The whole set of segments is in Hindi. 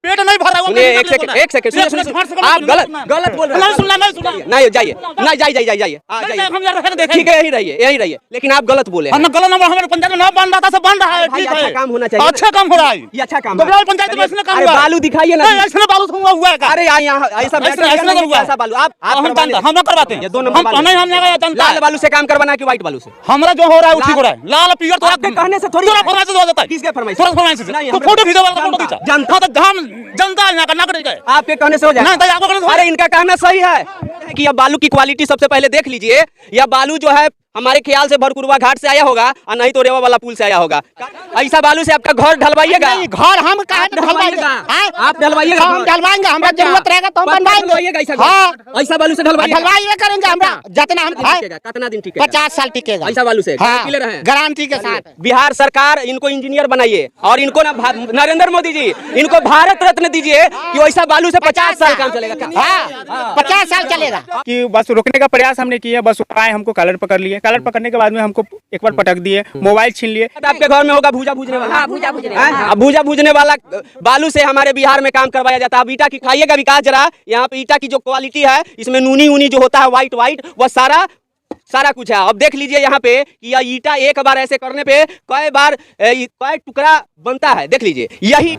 पेट नहीं भरा हुआ। एक सेकंड आप गलत बोल रहे हैं। नहीं जाइए, नहीं जाइए ठीक है, यही रहिए लेकिन आप गलत बोले। हम गलत नंबर हमारे पंचायत में ना बन रहा था, सब बन रहा है। ठीक है, अच्छा काम होना चाहिए, अच्छा काम हो रहा है, ये अच्छा काम है। पंचायत में ऐसा काम हुआ है। बालू दिखाइए ना, ऐसा बालू हुआ है। अरे यहाँ ऐसा बालू आप हम करवाते हैं। लाल बालू से काम करवाना है कि व्हाइट बालू से? हमारा जो हो रहा है ठीक हो रहा है। लाल पीयर तो आपके कहने से थोड़ी फरमाइश हो जाता है। किसके फरमाइश? फोटो खींचो, फोटो खींचा जनता यहाँ का नागरिक है, आपके कहने से हो जाए। अरे इनका कहना सही है कि यह बालू की क्वालिटी सबसे पहले देख लीजिए। यह बालू जो है हमारे ख्याल से भरकुरवा घाट से आया होगा और नहीं तो रेवा वाला पुल से आया होगा। ऐसा बालू से आपका घर ढलवाइएगा? घर हम ढलवाइएगा, आप ढलवाइएगा? हम ढलवाएंगे, हमारा जरूरत रहेगा तो हम बनवाएंगे। ऐसा बालू से ढलवाइए करेंगे हमरा जितना हम कितना दिन टिकेगा? 50 साल टिकेगा ऐसा बालू से गारंटी के साथ। बिहार सरकार इनको इंजीनियर बनाइए और इनको नरेंद्र मोदी जी इनको भारत रत्न दीजिए कि वैसा बालू से 50 साल काम चलेगा। 50 साल चलेगा। कि बस रोकने का प्रयास हमने किया, बस आए हमको कॉलर पकड़ लिए, कॉलर पकड़ने के बाद में हमको एक बार पटक दिए, मोबाइल छीन लिए। आपके घर में होगा भूजा भूजने वाला? भूजा भूजने वाला बालू से हमारे बिहार में काम करवाया जाता है। अब ईटा की खाइएगा विकास जरा, यहाँ पे ईटा की जो क्वालिटी है इसमें नूनी ऊनी जो होता है व्हाइट वह सारा कुछ है। अब देख लीजिए यहाँ पे कि यह ईटा एक बार ऐसे करने पे कई टुकड़ा बनता है, देख लीजिए। यही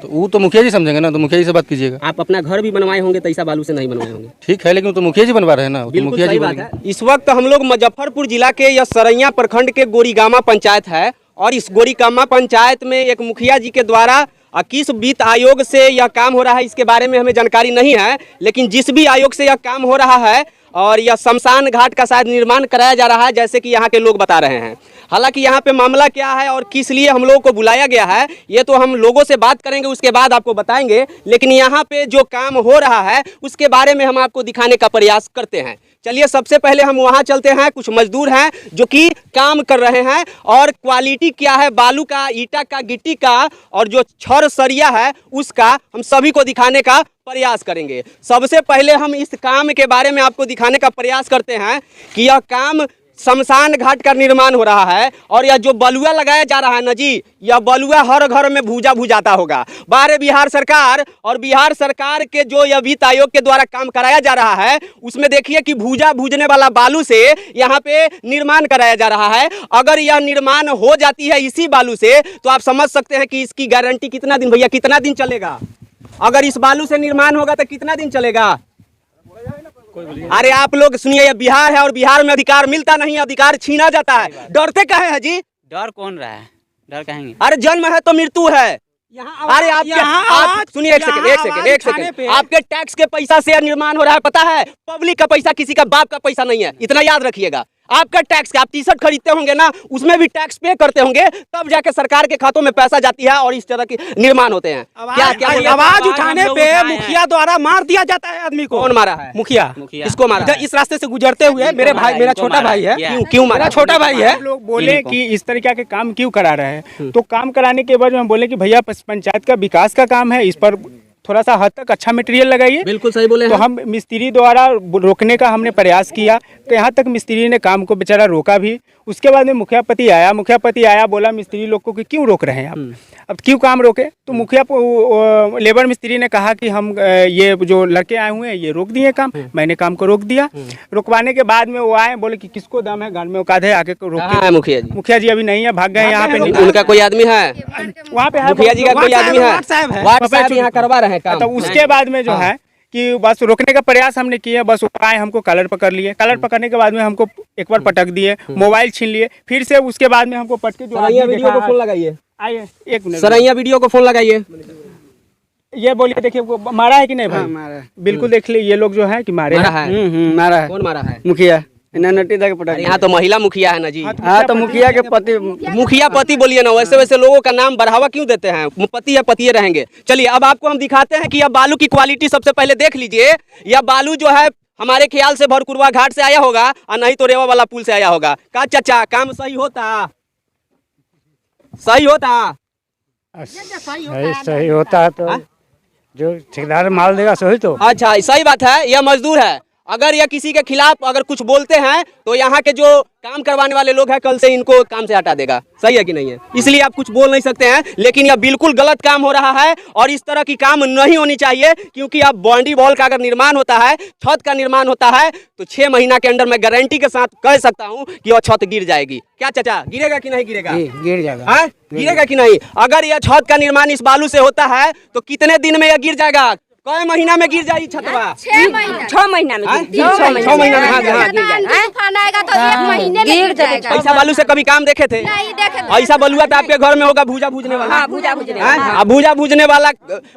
तो वो तो मुखिया जी समझेंगे ना, तो मुखिया जी से बात कीजिएगा। आप अपना घर भी बनवाए होंगे तो ऐसा बालू से नहीं बनवाए होंगे। ठीक है, लेकिन तो मुखिया जी बनवा रहे हैं ना, तो बिल्कुल मुखिया जी सही बात है। इस वक्त हम लोग मुजफ्फरपुर जिला के यह सरैया प्रखंड के गोरीगामा पंचायत है और इस गोरीगामा पंचायत में एक मुखिया जी के द्वारा किस वित्त आयोग से यह काम हो रहा है इसके बारे में हमें जानकारी नहीं है, लेकिन जिस भी आयोग से यह काम हो रहा है और यह शमशान घाट का शायद निर्माण कराया जा रहा है जैसे कि यहाँ के लोग बता रहे हैं। हालांकि यहाँ पे मामला क्या है और किस लिए हम लोगों को बुलाया गया है ये तो हम लोगों से बात करेंगे, उसके बाद आपको बताएंगे। लेकिन यहाँ पे जो काम हो रहा है उसके बारे में हम आपको दिखाने का प्रयास करते हैं। चलिए सबसे पहले हम वहाँ चलते हैं। कुछ मजदूर हैं जो कि काम कर रहे हैं और क्वालिटी क्या है बालू का, ईटा का, गिट्टी का और जो छड़ सरिया है उसका हम सभी को दिखाने का प्रयास करेंगे। सबसे पहले हम इस काम के बारे में आपको दिखाने का प्रयास करते हैं कि यह काम शमशान घाट का निर्माण हो रहा है और यह जो बलुआ लगाया जा रहा है ना जी, यह बलुआ हर घर में भूजा भुजाता होगा। बाहर बिहार सरकार और बिहार सरकार के जो यह वित्त आयोग के द्वारा काम कराया जा रहा है उसमें देखिए कि भूजा भूजने वाला बालू से यहाँ पे निर्माण कराया जा रहा है। अगर यह निर्माण हो जाती है इसी बालू से तो आप समझ सकते हैं कि इसकी गारंटी कितना दिन, भैया कितना दिन चलेगा? अगर इस बालू से निर्माण होगा तो कितना दिन चलेगा? अरे आप लोग सुनिए, ये बिहार है और बिहार में अधिकार मिलता नहीं, अधिकार छीना जाता है। डरते कहे हैं जी? डर कौन रहा है, डर कहेंगे? अरे जन्म है तो मृत्यु है। अरे आप सुनिए, एक सेकंड। आपके टैक्स के पैसा से निर्माण हो रहा है, पता है? पब्लिक का पैसा, किसी का बाप का पैसा नहीं है, इतना याद रखिएगा। आपका टैक्स का, आप टी शर्ट खरीदते होंगे ना, उसमें भी टैक्स पे करते होंगे, तब जाके सरकार के खातों में पैसा जाती है और इस तरह के निर्माण होते हैं। क्या आवाज उठाने पे मुखिया द्वारा मार दिया जाता है आदमी को। कौन मारा है? मुखिया। किसको मारा? इस रास्ते से गुजरते हुए मेरे भाई, मेरा छोटा भाई है। क्यों मारा? मेरा छोटा भाई है। लोग बोले कि इस तरीके के काम क्यों करा रहे हैं, तो काम कराने के बाद हम बोले कि भैया पंचायत का विकास का काम है, इस पर थोड़ा सा हद तक अच्छा मटेरियल लगाइए। बिल्कुल सही बोले। तो हम मिस्त्री द्वारा रोकने का हमने प्रयास किया, तो यहाँ तक मिस्त्री ने काम को बेचारा रोका भी। उसके बाद में मुखियापति आया, बोला मिस्त्री लोग को कि क्यों रोक रहे हैं आप, अब क्यों काम रोके? तो लेबर मिस्त्री ने कहा कि हम ये जो लड़के आए हुए हैं ये रोक दिए काम। मैंने काम को रोक दिया। रुकवाने के बाद में वो आए, बोले कि किसको दम है, गांड में औकात है, आके रोके। मुखिया जी अभी नहीं है, भाग गए। यहाँ पे उनका कोई आदमी है वहाँ पे? मुखिया जी का कोई आदमी है, वार्ड साहब यहाँ करवा रहे हैं काम। तो उसके बाद में जो है कि बस रोकने का प्रयास हमने किया, बस आए हमको कॉलर पकड़ लिए। कॉलर पकड़ने के बाद में हमको एक बार पटक दिए, मोबाइल छीन लिए। फिर से उसके बाद में हमको पटके जो वीडियो को फोन लगाइए। आइए एक मिनट, सरैया वीडियो को फोन लगाइए। ये बोलिए, देखिए मारा है कि नहीं भाई? मारा है। बिल्कुल देख ली, ये लोग जो है कि मारे हैं। मारा है। कौन मारा है? मुखिया। यहाँ तो महिला मुखिया है ना जी। हाँ तो मुखिया के पति, मुखिया पति बोलिए ना, वैसे लोगों का नाम बढ़ावा क्यों देते हैं? पति या पतिये रहेंगे। चलिए अब आपको हम दिखाते हैं कि यह बालू की क्वालिटी सबसे पहले देख लीजिए। यह बालू जो है हमारे ख्याल से भरकुरवा घाट से आया होगा और नहीं तो रेवा वाला पुल से आया होगा। का चाचा काम सही होता? सही होता है तो जो ठेकेदार माल देगा सही तो। अच्छा सही बात है। यह मजदूर है अगर यह किसी के खिलाफ अगर कुछ बोलते हैं तो यहाँ के जो काम करवाने वाले लोग हैं कल से इनको काम से हटा देगा। सही है कि नहीं है? इसलिए आप कुछ बोल नहीं सकते हैं, लेकिन यह बिल्कुल गलत काम हो रहा है और इस तरह की काम नहीं होनी चाहिए, क्योंकि अब बाउंड्री वॉल का अगर निर्माण होता है, छत का निर्माण होता है, तो 6 महीना के अंदर मैं गारंटी के साथ कह सकता हूँ कि वह छत गिर जाएगी। क्या चाचा, गिरेगा कि नहीं गिरेगा? गिर जाएगा। गिरेगा कि नहीं? अगर यह छत का निर्माण इस बालू से होता है तो कितने दिन में यह गिर जाएगा? कई महीना में गिर जाएगी छतवा? 6 महीना 6 महीना में 6 महीना में तूफान आएगा तो 1 महीने में गिर जाएगा। ऐसा बालू से कभी काम देखे थे? नहीं देखे थे। ऐसा बलुआ तो आपके घर में होगा, भूजा भूजने वाला। हाँ, भूजा भूजने वाला। भूजा भूजने वाला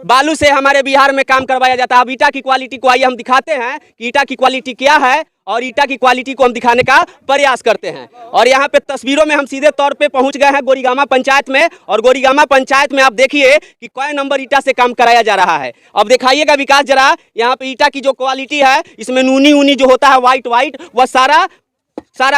बालू से हमारे बिहार में काम करवाया जाता है। अब ईटा की क्वालिटी को आइए हम दिखाते हैं कि ईटा की क्वालिटी क्या है, और ईटा की क्वालिटी को हम दिखाने का प्रयास करते हैं। और यहाँ पे तस्वीरों में हम सीधे तौर पे पहुंच गए हैं गोरीगामा पंचायत में, और गोरीगामा पंचायत में आप देखिए कि कई नंबर ईटा से काम कराया जा रहा है। अब दिखाइएगा विकास जरा, यहाँ पे ईटा की जो क्वालिटी है, इसमें नूनी ऊनी जो होता है व्हाइट वह सारा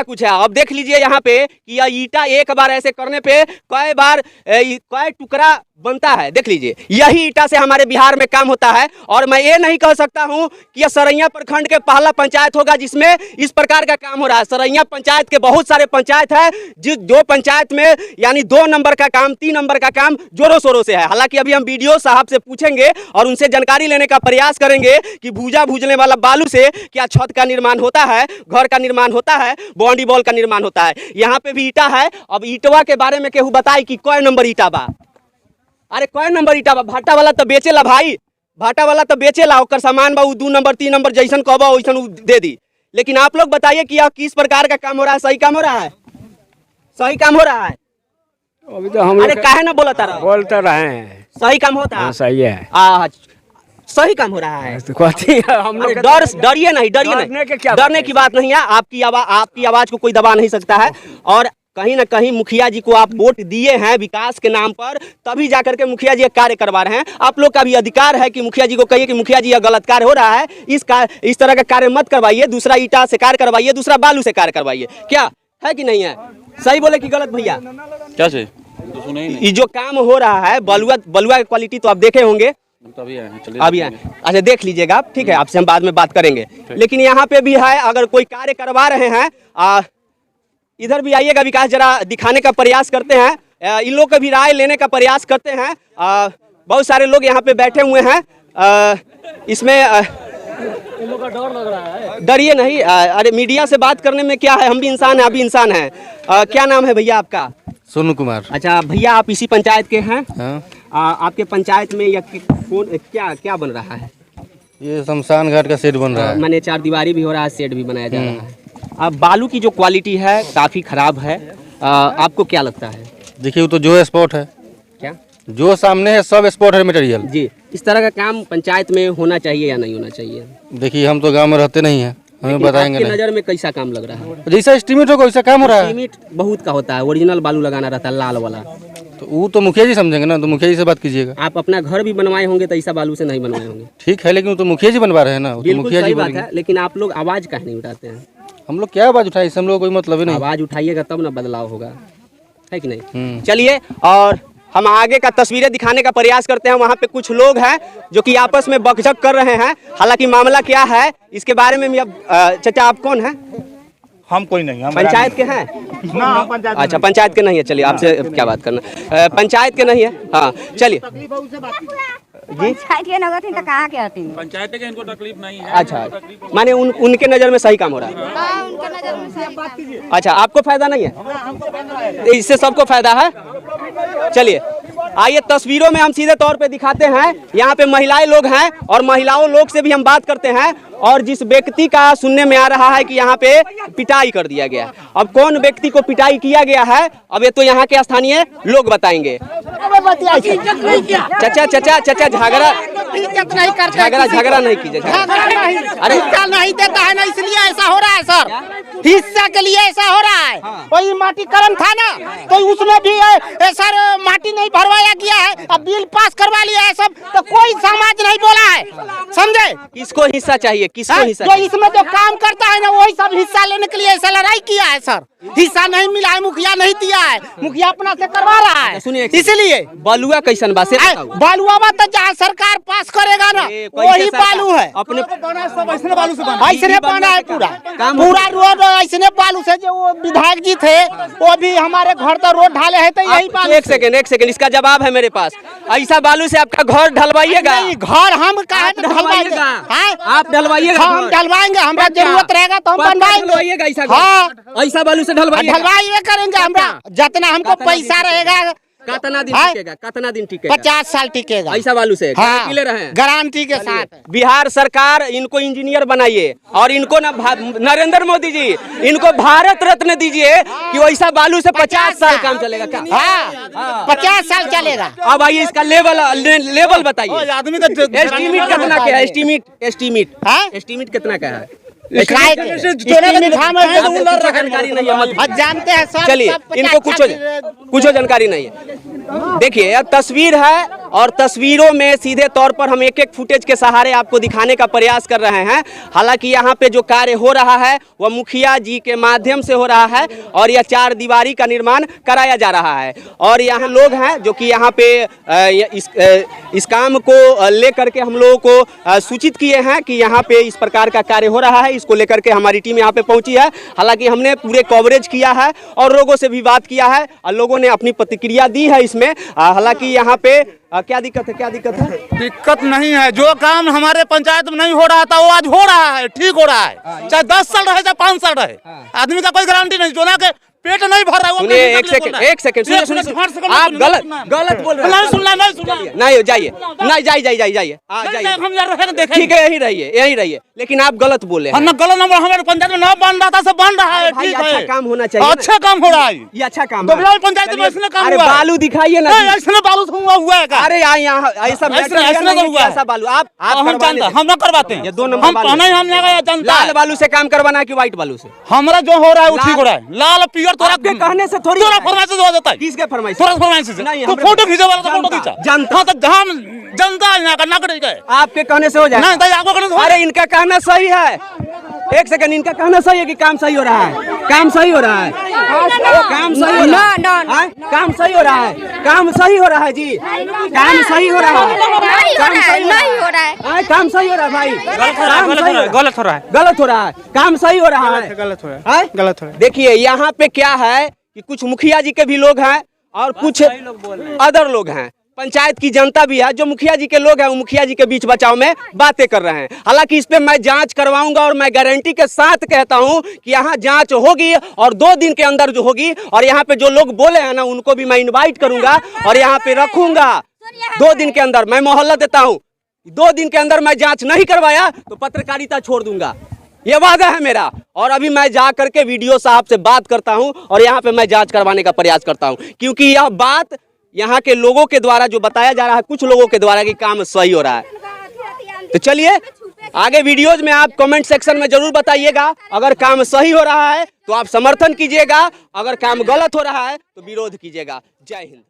कुछ है। अब देख लीजिए यहाँ पे कि यह ईटा एक बार ऐसे करने पे कई टुकड़ा बनता है। देख लीजिए, यही ईटा से हमारे बिहार में काम होता है। और मैं ये नहीं कह सकता हूँ कि यह सरैया प्रखंड के पहला पंचायत होगा जिसमें इस प्रकार का काम हो रहा है। सरैया पंचायत के बहुत सारे पंचायत है जो पंचायत में यानी 2 नंबर का काम, 3 नंबर का काम जोरों शोरों से है। हालांकि अभी हम BDO साहब से पूछेंगे और उनसे जानकारी लेने का प्रयास करेंगे कि भूजा भूजने वाला बालू से क्या छत का निर्माण होता है, घर का निर्माण होता है, बाउंड्री वॉल का निर्माण होता है। यहाँ पे भी ईटा है। अब ईटवा के बारे में केहू बताए कि कई नंबर ईटा बा? अरे कई नंबर ईटा बा? भाटा वाला तो बेचेला भाई, भाटा वाला तो बेचेला, ओकर सामान बा 2 नंबर 3 नंबर जैसन कहबा वैसन दे दी। लेकिन आप लोग बताइए कि यह किस प्रकार का काम हो रहा है? सही काम हो रहा है? सही काम हो रहा है? अभी तो हम अरे काहे ना बोलता रहा? बोलते रहे हैं। सही काम होता है? सही है। सही काम हो रहा है। हम लोग डरिए नहीं, डरने की बात नहीं है। आपकी आवाज को कोई दबा नहीं सकता है। और कहीं ना कहीं मुखिया जी को आप वोट दिए हैं विकास के नाम पर, तभी जाकर के मुखिया जी कार्य करवा रहे हैं। आप लोग का भी अधिकार है कि मुखिया जी को कहिए कि मुखिया जी यह गलत कार्य हो रहा है, इस तरह का कार्य मत करवाइए, दूसरा ईटा से कार्य करवाइए, दूसरा बालू से कार्य करवाइए। क्या है कि नहीं है? सही बोले कि गलत भैया? क्या चाहिए तो सुने ही नहीं। ये जो काम हो रहा है बलुआ की क्वालिटी तो आप देखे होंगे, अभी आए। अच्छा देख लीजिएगा आप, ठीक है, आपसे हम बाद में बात करेंगे। लेकिन यहाँ पे भी है, अगर कोई कार्य करवा रहे हैं, इधर भी आइएगा विकास, जरा दिखाने का प्रयास करते हैं, इन लोग का भी राय लेने का प्रयास करते हैं। बहुत सारे लोग यहाँ पे बैठे हुए हैं। इसमें डर लग रहा है। डरिए नहीं, अरे मीडिया से बात करने में क्या है, हम भी इंसान हैं, आप भी इंसान हैं। क्या नाम है भैया आपका? सोनू कुमार। अच्छा भैया, आप इसी पंचायत के हैं? हाँ। आपके पंचायत में क्या बन रहा है? ये शमशान घाट का शेड बन रहा है। मैंने 4 दीवारी भी हो रहा है, शेड भी बनाया जा रहा है। अब बालू की जो क्वालिटी है काफी खराब है, आपको क्या लगता है? देखिए वो तो जो स्पॉट है, क्या जो सामने है सब स्पॉट है मटेरियल जी। इस तरह का काम पंचायत में होना चाहिए या नहीं होना चाहिए? देखिए हम तो गांव में रहते नहीं हैं, हमें बताएंगे नहीं। नजर में कैसा काम लग रहा है? जैसा एस्टीमेट होगा वैसा काम हो रहा है। एस्टीमेट बहुत का होता है, ओरिजिनल बालू लगाना रहता है, लाल वाला। तो वो तो मुखिया जी समझेंगे ना, तो मुखिया जी से बात कीजिएगा। आप अपना घर भी बनवाए होंगे तो ऐसा बालू से नहीं बनवाए होंगे। ठीक है, लेकिन वो तो मुखिया जी बनवा रहे हैं ना, तो मुखिया जी बात है। लेकिन आप लोग आवाज काहे नहीं उठाते हैं? हम लोग क्या आवाज उठाए, इससे हम लोग कोई मतलब ही नहीं। आवाज उठाइएगा तब ना बदलाव होगा, है कि नहीं? चलिए, और हम आगे का तस्वीरें दिखाने का प्रयास करते हैं। वहाँ पे कुछ लोग हैं जो कि आपस में बकझक कर रहे हैं। हालांकि मामला क्या है इसके बारे में भी अब चाचा आप कौन हैं? हम कोई नहीं, हम पंचायत के हैं ना, हम पंचायत। अच्छा पंचायत के नहीं है, चलिए आपसे क्या बात करना, पंचायत के नहीं है। हाँ चलिए पंचायत के नगर थी तो कहाँ के हती? पंचायत के इनको तकलीफ नहीं है। अच्छा, माने उनके नज़र में सही काम हो रहा है। हाँ, उनके नजर में सही काम। अच्छा, आपको फायदा नहीं है, इससे सबको फायदा है। चलिए आइए तस्वीरों में हम सीधे तौर पे दिखाते हैं। यहाँ पे महिलाएं लोग हैं और महिलाओं लोग से भी हम बात करते हैं। और जिस व्यक्ति का सुनने में आ रहा है कि यहाँ पे पिटाई कर दिया गया, अब कौन व्यक्ति को पिटाई किया गया है अब ये तो यहाँ के स्थानीय लोग बताएंगे। चाचा चाचा चाचा झगड़ा नहीं कीजिए। अरे नहीं देता है ना, इसलिए ऐसा हो रहा है सर। हिस्सा के लिए ऐसा हो रहा है। वही माटीकरण था ना, तो उसमें भी सर माटी नहीं भरवाया गया है, अब बिल पास करवा लिया है सब, तो कोई समाज नहीं बोला है, समझे। किसको हिस्सा चाहिए, किसको हिस्सा जो चाहिए? इसमें जो काम करता है ना वही सब हिस्सा लेने के लिए ऐसा लड़ाई किया है सर। हिस्सा नहीं मिला है, मुखिया नहीं दिया है, मुखिया अपना से करवा रहा है। सुनिए, इसलिए बलुआ कैसन बा से बताओ। बालुआ तो जहाँ सरकार पास करेगा ना वही बालू है, अपने ऐसने बना है पूरा रोड ऐसने बालू से। जो वो विधायक जी थे वो भी हमारे घर तक रोड ढाले हैं, तो यही बालू। एक सेकंड, इसका जवाब है मेरे पास। ऐसा बालू से आपका घर ढलवाइएगा? नहीं, घर हम कहा ढलवाएंगे, आप ढलवाइएगा? हम ढलवाएंगे, हमारा जरूरत रहेगा तो हम बनवाएंगे। ऐसा बालू से ढलवाइएगा? ढलवाइए करेंगे, हमरा जितना हमको पैसा रहेगा। कितना दिन टिकेगा? कितना दिन टिकेगा? 50 साल टिकेगा ऐसा बालू से गारंटी ले रहे हैं? गारंटी के साथ। बिहार सरकार इनको इंजीनियर बनाइए और इनको ना नरेंद्र मोदी जी इनको भारत रत्न दीजिए कि वैसा बालू से 50 साल काम चलेगा क्या? 50 साल चलेगा। अब आइए इसका लेवल बताइए। आदमी एस्टीमेट कितना क्या है? एस्टीमेट कितना क्या है? जानकारी नहीं है, जानते हैं सब। चलिए, इनको कुछ जानकारी नहीं है। देखिए, यह तस्वीर है और तस्वीरों में सीधे तौर पर हम एक फुटेज के सहारे आपको दिखाने का प्रयास कर रहे हैं। हालांकि यहाँ पे जो कार्य हो रहा है वह मुखिया जी के माध्यम से हो रहा है और यह 4 दीवारी का निर्माण कराया जा रहा है। और यहाँ लोग हैं जो कि यहाँ पे इस काम को लेकर के हम लोगों को सूचित किए हैं कि यहाँ पे इस प्रकार का कार्य हो रहा है। इसको लेकर के हमारी टीम यहाँ पे पहुंची है। हालांकि हमने पूरे कवरेज किया है और लोगों से भी बात किया है और लोगों ने अपनी प्रतिक्रिया दी है इसमें। हालांकि यहाँ पे क्या दिक्कत है? दिक्कत नहीं है, जो काम हमारे पंचायत में नहीं हो रहा था वो आज हो रहा है, ठीक हो रहा है। चाहे 10 साल रहे चाहे 5 साल रहे, आदमी का कोई गारंटी नहीं। जो ना के पेट नहीं भर रहा है। सुनिए, एक सेकंड सुनिए, आप गलत बोल रहे हैं। नहीं सुनना। नहीं जाइए, जाइए। हम यार रहे देखें। ठीक है, यही रहिए, लेकिन आप गलत बोल रहे हैं। गलत नंबर हमारे पंचायत में ना बन रहा था, सब बन रहा है। ठीक है, अच्छा काम होना चाहिए। अच्छा काम हो रहा है, ये अच्छा काम तो पंचायत में ऐसा काम अरे हुआ है। बालू दिखाइए ना। ऐसा बालू हुआ है। अरे यहाँ ऐसा ऐसा बालू आप हम ना करवाते हैं। ये 2 नंबर हम लाल बालू से काम करवाना है कि व्हाइट बालू से? हमारा जो हो रहा है वो ठीक हो रहा है। लाल पियर तोरा कहने से थोड़ी फरमाइश हो जाता है। किसके फरमाइश? तोरा फरमाइश से नहीं, तो फोटो खींचे वाला तो फोटो खींचा। जनता तो हम जनता यहाँ का नागरिक गए। आपके कहने से हो जाए? नहीं, आपको कहने से। अरे इनका कहना सही है। एक सेकंड, इनका कहना सही है कि काम सही हो रहा है। काम सही हो रहा है। काम सही हो रहा है। काम सही हो रहा है। काम सही हो रहा है जी। काम सही हो रहा है। नहीं हो रहा है। काम सही हो रहा है भाई। गलत हो रहा है। गलत हो रहा है। काम सही हो रहा है। गलत हो रहा है। गलत हो रहा है। देखिए, यहाँ पे क्या है कि कुछ मुखिया जी के भी लोग हैं और कुछ अदर लोग हैं। पंचायत की जनता भी है। जो मुखिया जी के लोग हैं वो मुखिया जी के बीच बचाव में बातें कर रहे हैं। हालांकि इस पे मैं जांच करवाऊंगा और मैं गारंटी के साथ कहता हूं कि यहाँ जांच होगी और 2 दिन के अंदर जो होगी। और यहाँ पे जो लोग बोले हैं ना उनको भी मैं इनवाइट करूंगा और यहाँ पे रखूंगा। 2 दिन के अंदर मैं मोहल्ला देता हूँ। 2 दिन के अंदर मैं जांच नहीं करवाया तो पत्रकारिता छोड़ दूंगा, ये वादा है मेरा। और अभी मैं जा करके वीडियो साहब से बात करता हूं और यहाँ पे मैं जांच करवाने का प्रयास करता हूं, क्योंकि यह बात यहाँ के लोगों के द्वारा जो बताया जा रहा है, कुछ लोगों के द्वारा कि काम सही हो रहा है। तो चलिए आगे वीडियोज में आप कमेंट सेक्शन में जरूर बताइएगा। अगर काम सही हो रहा है तो आप समर्थन कीजिएगा, अगर काम गलत हो रहा है तो विरोध कीजिएगा। जय हिंद।